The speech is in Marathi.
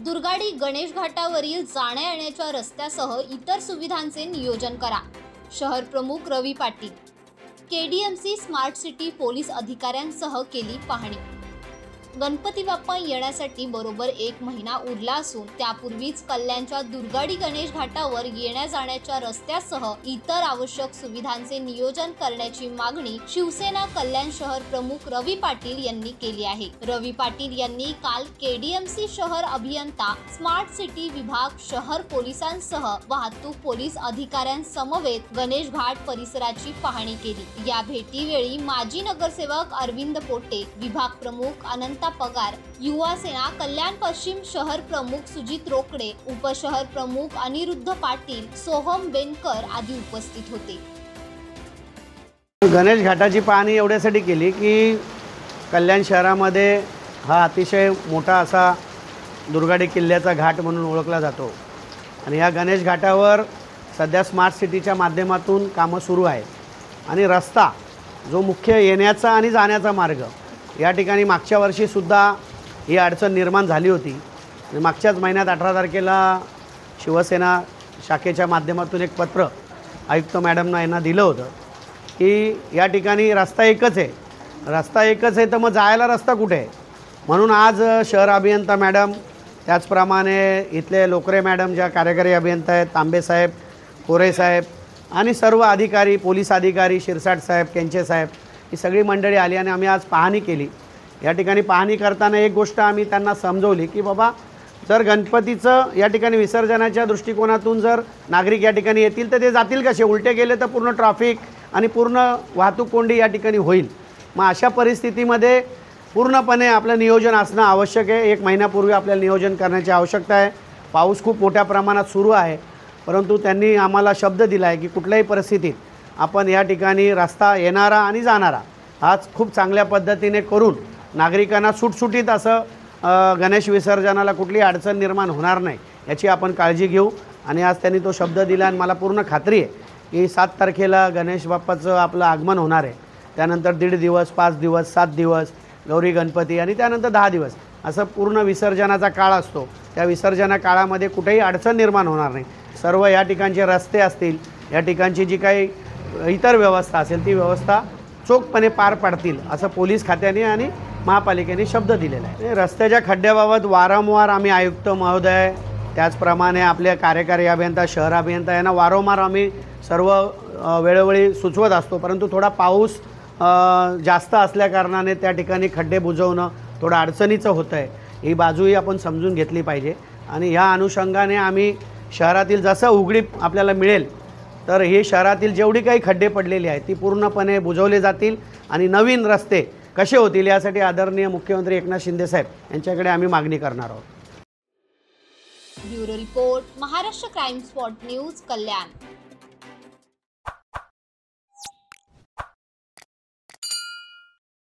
दुर्गाडी गणेश घाटावरील जाण्या येण्याच्या रस्त्यासह इतर सुविधांचे नियोजन करा। शहर प्रमुख Ravi Patil. KDMC smart city police अधिकाऱ्यांसह केली पाहणी। गणपती बाप्पा येण्यासाठी बरोबर 1 महिना उरला असून त्यापूर्वीच कल्याणच्या दुर्गाडी गणेश घाटावर येण्या जाण्याच्या रस्त्यासह इतर आवश्यक सुविधांचे नियोजन करण्याची मागणी शिवसेना कल्याण शहर प्रमुख रवी पाटील यांनी केली आहे। रवी पाटील यांनी काल केडीएमसी शहर अभियंता, स्मार्ट सिटी विभाग, शहर पोलिसांसह वाहतूक पोलीस अधिकाऱ्यांसमवेत गणेश घाट परिसराची पाहणी केली। या भेटीवेळी माजी नगरसेवक अरविंद पोटे, विभाग प्रमुख अनंत पगार, युवा सेना कल्याण पश्चिम शहर प्रमुख सुजित रोकडे, उपशहर प्रमुख अनिरुद्ध पाटील, सोहम बेनकर आदी उपस्थित होते। गणेश घाटाची पाहणी एवढ्यासाठी केली की कल्याण शहरामध्ये हा अतिशय मोठा असा दुर्गाडी किल्ल्याचा घाट म्हणून ओळखला जातो आणि या गणेश घाटावर सध्या स्मार्ट सिटीच्या माध्यमातून कामं सुरू आहेत आणि रस्ता जो मुख्य येण्याचा आणि जाण्याचा मार्ग या ठिकाणी मागच्या वर्षीसुद्धा ही अडचण निर्माण झाली होती आणि मागच्याच महिन्यात 18 तारखेला शिवसेना शाखेच्या माध्यमातून एक पत्र आयुक्त मॅडमना यांना दिलं होतं की या ठिकाणी रस्ता एकच आहे तर मग जायला रस्ता कुठे आहे। म्हणून आज शहर अभियंता मॅडम, त्याचप्रमाणे इथले लोकरे मॅडम ज्या कार्यकारी अभियंता आहेत, तांबे साहेब, कोरे साहेब आणि सर्व अधिकारी, पोलीस अधिकारी, शिरसाट साहेब, केंचे साहेब, ही सगळी मंडळी आली आणि आम्ही आज पाहणी केली। या ठिकाणी पाहणी करताना एक गोष्ट आम्ही त्यांना समजवली की बाबा, जर गणपतीचं या ठिकाणी विसर्जनाच्या दृष्टिकोनातून जर नागरिक या ठिकाणी येतील तर ते जातील कसे? उलटे गेले तर पूर्ण ट्रॅफिक आणि पूर्ण वाहतूक कोंडी या ठिकाणी होईल। मग अशा परिस्थितीमध्ये पूर्णपणे आपलं नियोजन असणं आवश्यक आहे। 1 महिन्यापूर्वी आपल्याला नियोजन करण्याची आवश्यकता आहे। पाऊस खूप मोठ्या प्रमाणात सुरू आहे, परंतु त्यांनी आम्हाला शब्द दिला आहे की कुठल्याही परिस्थितीत आपण या ठिकाणी रस्ता येणारा आणि जाणारा हाच खूप चांगल्या पद्धतीने करून नागरिकांना सुटसुटीत असं गणेश विसर्जनाला कुठली अडचण निर्माण होणार नाही याची आपण काळजी घेऊ। आणि आज त्यांनी तो शब्द दिला आणि मला पूर्ण खात्री आहे की 7 तारखेला गणेश बाप्पाचं आपलं आगमन होणार आहे। त्यानंतर 1.5 दिवस, 5 दिवस, 7 दिवस गौरी गणपती आणि त्यानंतर 10 दिवस असं पूर्ण विसर्जनाचा काळ असतो। त्या विसर्जना काळामध्ये कुठेही अडचण निर्माण होणार नाही। सर्व या ठिकाणचे रस्ते असतील, या ठिकाणची जी काही इतर व्यवस्था असेल ती व्यवस्था चोखपणे पार पाडतील असं पोलीस खात्याने आणि महापालिकेने शब्द दिलेला आहे। रस्त्याच्या खड्ड्याबाबत वारंवार आम्ही आयुक्त महोदय, त्याचप्रमाणे आपले कार्यकारी अभियंता, शहर अभियंता यांना वारंवार आम्ही सर्व वेळोवेळी सुचवत असतो, परंतु थोडा पाऊस जास्त असल्याकारणाने त्या ठिकाणी खड्डे बुजवणं थोडं अडचणीचं होतं आहे। ही बाजूही आपण समजून घेतली पाहिजे आणि ह्या अनुषंगाने आम्ही शहरातील जसं उघडीप आपल्याला मिळेल तर हे शहरातील जेवढी काही खड्डे पडलेले आहेत ती पूर्णपणे बुजवले जातील आणि नवीन रस्ते कसे होतील यासाठी आदरणीय मुख्यमंत्री एकनाथ शिंदे साहेब यांच्याकडे आम्ही मागणी करणार आहोत। Bureau report, Maharashtra crime spot news, कल्याण।